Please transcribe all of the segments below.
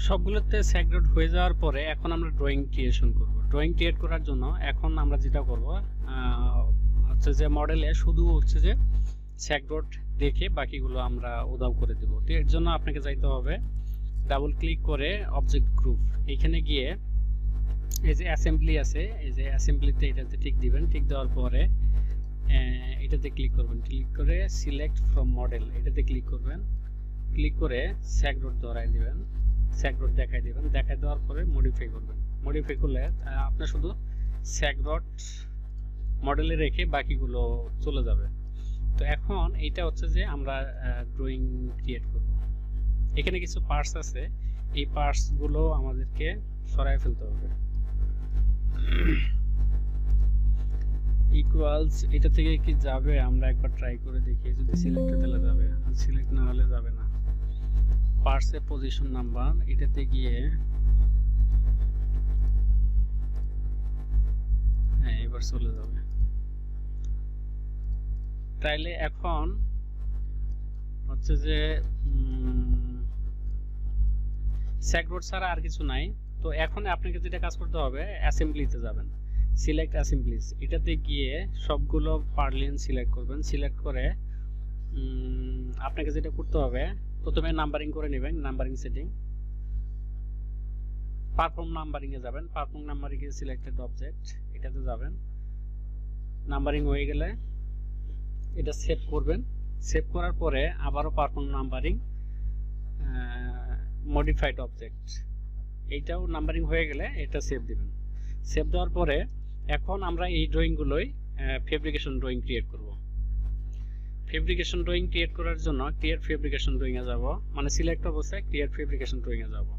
সবগুলোতে স্যাগরড হয়ে যাওয়ার পরে এখন আমরা ড্রয়িং ক্রিয়েশন করব। ড্রয়িং ক্রিয়েট করার জন্য এখন আমরা যেটা করব হচ্ছে যে মডেলে শুধু হচ্ছে যে স্যাগরড দেখে বাকিগুলো আমরা উধাও করে দেব। তো এর জন্য আপনাকে যাইতে হবে ডাবল ক্লিক করে অবজেক্ট গ্রুপ, এখানে গিয়ে এই যে অ্যাসেম্বলি আছে, এই যে অ্যাসেম্বলিতে এটাতে টিক দিবেন। টিক দেওয়ার পরে এটাতে ক্লিক করবেন, ক্লিক করে সিলেক্ট ফ্রম মডেল এটাতে ক্লিক করবেন। ক্লিক করে স্যাগরড ধরাই দিবেন, স্যাগরড দেখাই দিবেন। দেখাই দেওয়ার পরে মডিফাই করবেন। মডিফাই করলে আপনার শুধু স্যাগরড মডেলে রেখে বাকিগুলো চলে যাবে। তো এখন এইটা হচ্ছে যে আমরা ড্রয়িং ক্রিয়েট করব। এখানে কিছু পার্টস আছে, এই পার্টসগুলো আমাদেরকে সরাই ফেলতে হবে। ইকুয়ালস এটা থেকে কি যাবে আমরা একবার ট্রাই করে দেখি, যদি সিলেক্ট হলে যাবে, সিলেক্ট না হলে যাবে না। পার্টসে পজিশন নাম্বার এটাতে গিয়ে হ্যাঁ এবার চলে যাবে। তাইলে এখন হচ্ছে যে স্যাগরড ছাড়া আর কিছু নাই। তো এখন আপনাকে যেটা কাজ করতে হবে, অ্যাসেম্বলিতে যাবেন, সিলেক্ট অ্যাসেম্বলিজ এটাতে গিয়ে সবগুলো পারলিন সিলেক্ট করবেন। সিলেক্ট করে আপনাকে যেটা করতে হবে, প্রথমে নাম্বারিং করে নেবেন, নাম্বারিং সেটিং, পারফর্ম নাম্বারিং এ যাবেন। পারফর্ম নাম্বারিং এ সিলেক্টেড অবজেক্ট এটাতে যাবেন। নাম্বারিং হয়ে গেলে এটা সেভ করবেন। সেভ করার পরে আবারও পারফর্ম নাম্বারিং, মডিফাইড অবজেক্ট এইটাও নাম্বারিং হয়ে গেলে এটা সেভ দিবেন। সেভ দেওয়ার পরে এখন আমরা এই ড্রয়িংগুলোই ফেব্রিকেশন ড্রয়িং ক্রিয়েট করব। ফেব্রিকেশন ড্রয়িং ক্রিয়েট করার জন্য ক্রিয়েট ফেব্রিকেশন ড্রয়িং এ যাব, মানে সিলেক্ট অবস্থায় ক্রিয়েট ফেব্রিকেশন ড্রয়িং এ যাব।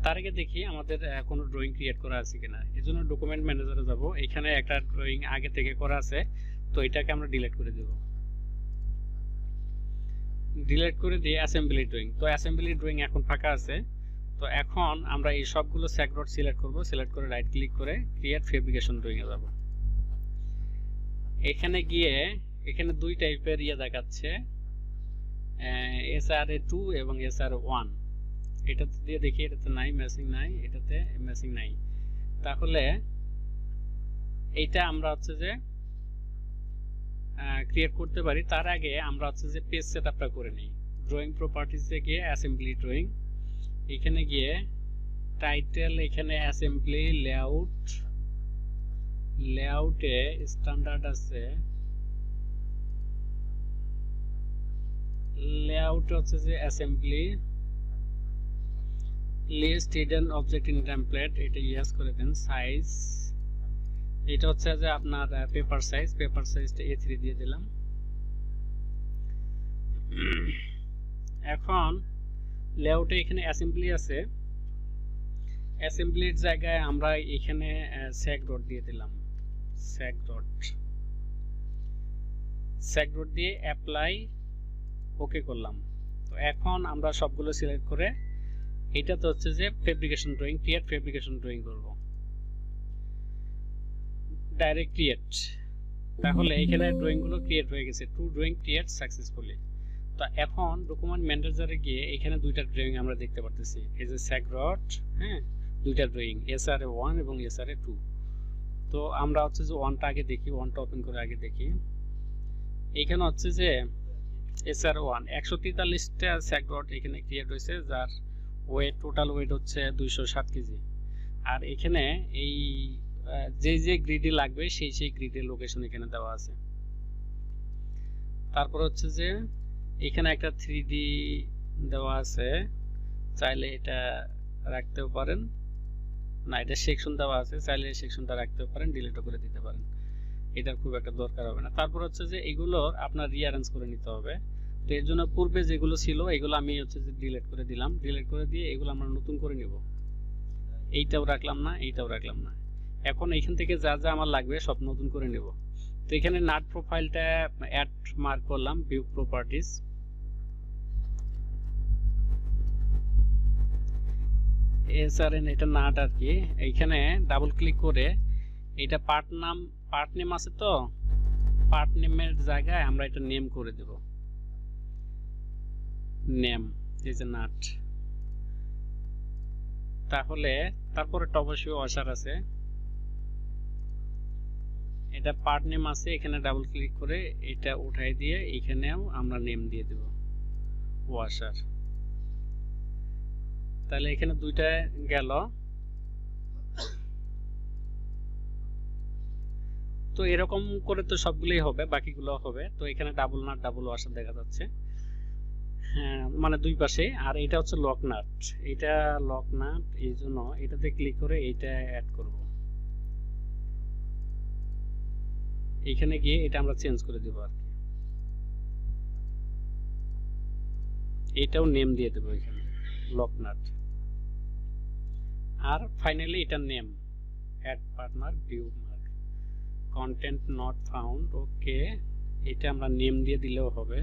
তার আগে দেখি আমাদের কোনো ড্রয়িং ক্রিয়েট করা আছে কিনা। এই জন্য ডকুমেন্ট ম্যানেজারে যাব, এখানে একটা ড্রয়িং আগে থেকে করা আছে, তো এটাকে আমরা ডিলিট করে দেব। ডিলিট করে দিয়ে অ্যাসেম্বলি ড্রয়িং, তো অ্যাসেম্বলি ড্রয়িং এখন ফাঁকা আছে। তো এখন আমরা এই সবগুলো স্যাগরড সিলেক্ট করব। সিলেক্ট করে রাইট ক্লিক করে ক্রিয়েট ফেব্রিকেশন ড্রয়িং এ যাব। এখানে গিয়ে এখানে দুই টাইপের দেখাচ্ছে, SRA2 এবং SRA1। এটা দিয়ে দেখি, এটাতে নাই, ম্যাচিং নাই, এটাতে ম্যাচিং নাই। তাহলে এইটা আমরা হচ্ছে যে ক্রিয়েট করতে পারি। তার আগে আমরা হচ্ছে যে পেজ সেটআপটা করে নিই। ড্রয়িং প্রপার্টিজে গিয়ে অ্যাসেম্বলি ড্রয়িং, এখানে গিয়ে টাইটেল, এখানে অ্যাসেম্বলি লেআউট, লেআউটে স্ট্যান্ডার্ড আছে, লেআউট হচ্ছে যে assembly list hidden object in template এটা ইয়েস করে দেন। সাইজ এটা হচ্ছে যে আপনার পেপার সাইজ, পেপার সাইজটা A3 দিয়ে দিলাম। এখন লেআউটে এখানে অ্যাসেম্বলি আছে, অ্যাসেম্বলির জায়গায় আমরা এখানে স্যাগরড দিয়ে দিলাম। স্যাগরড দিয়ে অ্যাপ্লাই ওকে করলাম। তো এখন আমরা সবগুলো সিলেক্ট করে এটাতে হচ্ছে যে fabrication drawing, create fabrication drawing করব। ডাইরেক্ট ক্রিয়েট, তাহলে এখানে ড্রয়িংগুলো ক্রিয়েট হয়ে গেছে। Two drawing create successfully. তো এখন ডকুমেন্ট ম্যানেজারে গিয়ে এখানে দুইটা ড্রয়িং আমরা দেখতে পারতেছি, এই যে স্যাগরড, হ্যাঁ দুইটা ড্রয়িং SRA1 এবং SRA2। তো আমরা হচ্ছে যে ওয়ানটা আগে দেখি, ওয়ানটা ওপেন করে আগে দেখি। এখানে হচ্ছে যে SR1 143টা স্যাগরড এখানে ক্রিয়েট হয়েছে, যার ওয়েট, টোটাল ওয়েট হচ্ছে 207 কেজি। আর এখানে এই যে গ্রিডে লাগবে সেই গ্রিডের লোকেশন এখানে দেওয়া আছে। তারপর হচ্ছে যে এখানে একটা 3D দেওয়া আছে, চাইলে এটা রাখতেও পারেন, না এটা সেকশন দেওয়া আছে, চাইলে সেকশনটা রাখতেও পারেন, ডিলিটও করে দিতে পারেন, এটার খুব একটা দরকার হবে না। তারপর হচ্ছে যে এগুলো আপনার রিঅ্যারেঞ্জ করে নিতে হবে। তো এর জন্য পূর্বে যেগুলো ছিল এগুলো আমি হচ্ছে যে ডিলিট করে দিলাম। ডিলিট করে দিয়ে এগুলো আমরা নতুন করে নিব। এইটাও রাখলাম না, এইটাও রাখলাম না। এখন এইখান থেকে যা যা আমার লাগবে সব নতুন করে নেব। তো এখানে নাট প্রোফাইলটা অ্যাড মার্ক করলাম, ভিউ প্রপার্টিজ, SRN এটা নাট আর কি। এইখানে ডাবল ক্লিক করে এটা পার্ট নেম আছে, তো পার্ট নেমের জায়গায় আমরা এটা নেম করে দেব, নেম, এই যে নাট। তাহলে তারপরে একটা অবশ্যই ওয়াশার আছে, এটা পার্ট নেম আছে, এখানে ডাবল ক্লিক করে এটা উঠাই দিয়ে এখানেও আমরা নেম দিয়ে দেব ওয়াশার। তাহলে এখানে দুইটা গেল। তো এরকম করে তো সবগুলোই হবে, বাকিগুলো হবে। তো এখানে ডাবল নাট ডাবল ওয়াশার দেখা যাচ্ছে, হ্যাঁ, মানে দুই পাশে। আর এটা হচ্ছে লক নাট, এটা লক নাট, এই জন্য এটাতে ক্লিক করে এটা অ্যাড করব। এখানে গিয়ে এটা আমরা চেঞ্জ করে দেবো আর কি, এটাও নেম দিয়ে দেবো এখানে লক নাট। আর ফাইনালি এটা name add partner view mark content not found, okay. এটা আমরা নেম দিয়ে দিলেও হবে,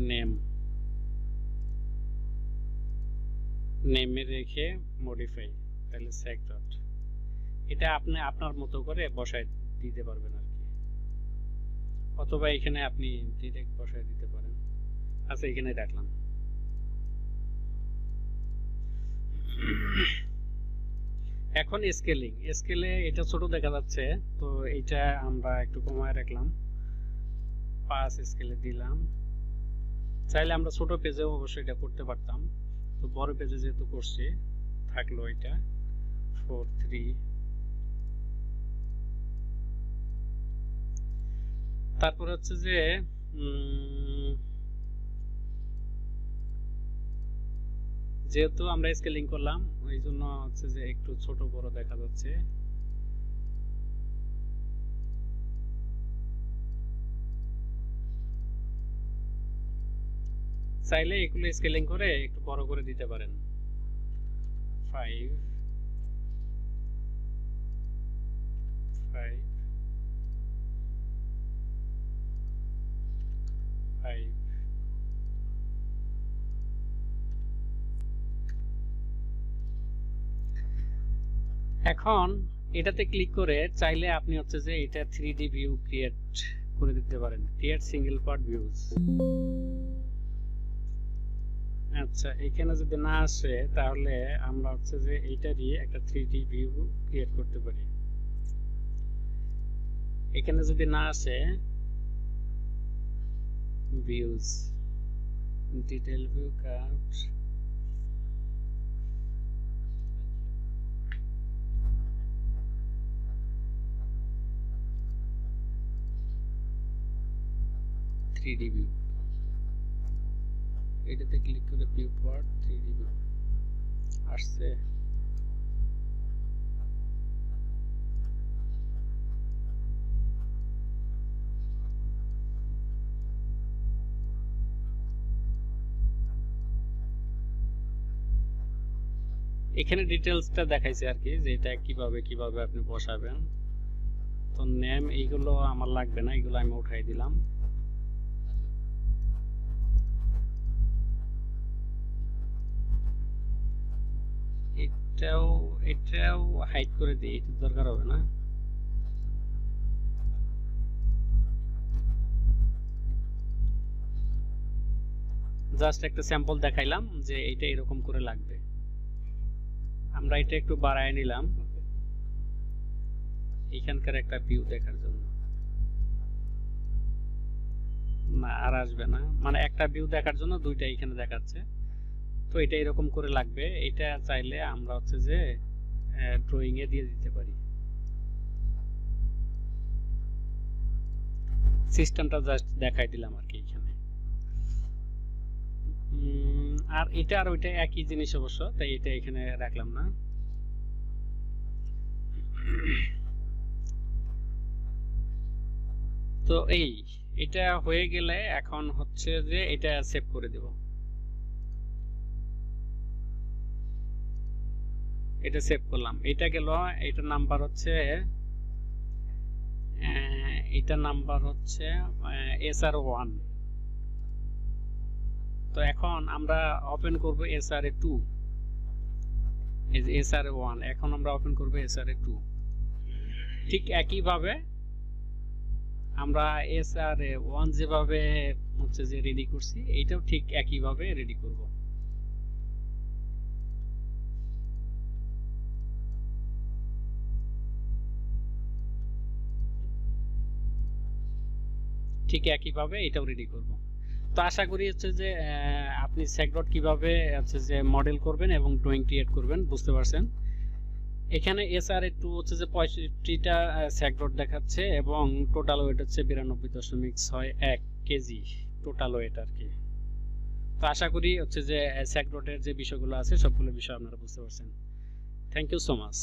নেম, নেমে রেখে মডিফাই, তাহলে সেক ডট। এটা আপনি আপনার মতো করে বসায় দিতে পারবেন আর কি, অথবা এখানে আপনি ডিরেক্ট বসায় দিতে পারেন। আচ্ছা, এখানে রাখলাম। এখন স্কেলিং, স্কেলে এটা ছোট দেখা যাচ্ছে, তো এটা আমরা একটু কমায় রাখলাম, 5 স্কেলে দিলাম। চাইলে আমরা ছোট পেজেও অবশ্যই এটা করতে পারতাম, তো বড় পেজে যেহেতু করছি থাকলো এটা 4:3। তারপর হচ্ছে যে যেহেতু আমরা স্কেলিং করলাম ওই জন্য হচ্ছে যে একটু ছোট বড় দেখা যাচ্ছে। চাইলে এগুলো স্কেলিং করে একটু বড় করে দিতে পারেন, 5 5 5। এখন এটাতে ক্লিক করে চাইলে আপনি হচ্ছে যে এটা 3D ভিউ ক্রিয়েট করে দিতে পারেন, ক্রিয়েট সিঙ্গেল পার্ট ভিউজ। আচ্ছা, এখানে যদি না আসে তাহলে আমরা হচ্ছে যে এইটারই একটা 3D ভিউ ক্রিয়েট করতে পারি। এখানে যদি না আসে, ভিউজ, ডিটেইল ভিউ, কাট, থ্রিডি ভিউ, এটাতে ক্লিক করে ভিউ পার্ট 3D ভিউ আসছে। এখানে ডিটেইলসটা দেখাইছে আর কি, যে এটা কিভাবে আপনি বসাবেন। তো নেম এইগুলো আমার লাগবে না, এগুলো আমি উঠাই দিলাম। এটাও হাইড করে দিই, এটা দরকার হবে না। জাস্ট একটা স্যাম্পল দেখাইলাম যে এটা এরকম করে লাগবে। আমরা এটা একটু বাড়ায় নিলাম এখানকার একটা ভিউ দেখার জন্য। না, আর আসবে না, মানে একটা ভিউ দেখার জন্য দুইটা এখানে দেখাচ্ছে। তো এটা এরকম করে লাগবে। এটা চাইলে আমরা হচ্ছে যে ড্রয়িং এ দিয়ে দিতে পারি। সিস্টেমটা জাস্ট দেখাই দিলাম আর কি এখানে। আর এটা আর ওইটা একই জিনিস অবশ্য, তাই এটা এখানে রাখলাম না। তো এটা হয়ে গেলে এখন হচ্ছে যে এটা সেভ করে দেব। এটা সেভ করলাম, এটা গেল। এটার নাম্বার হচ্ছে SR1। তো এখন আমরা ওপেন করব SRA2, এই যে SRA1, এখন আমরা ওপেন করব SRA2। ঠিক একই ভাবে আমরা SRA1 যেভাবে হচ্ছে যে রেডি করছি, এইটাও ঠিক একই ভাবে রেডি করব। ঠিক একইভাবে এটাও রেডি করব। তো আশা করি হচ্ছে যে আপনি স্যাগরড কিভাবে হচ্ছে যে মডেল করবেন এবং ড্রয়িং ক্রিয়েট করবেন বুঝতে পারছেন। এখানে SR2 হচ্ছে যে 65টা স্যাগরড দেখাচ্ছে এবং টোটাল ওয়েট হচ্ছে 92.61 কেজি টোটাল ওয়েট আর কি। তো আশা করি হচ্ছে যে স্যাগরডের যে বিষয়গুলো আছে সবগুলো বিষয় আপনারা বুঝতে পারছেন। Thank you so much.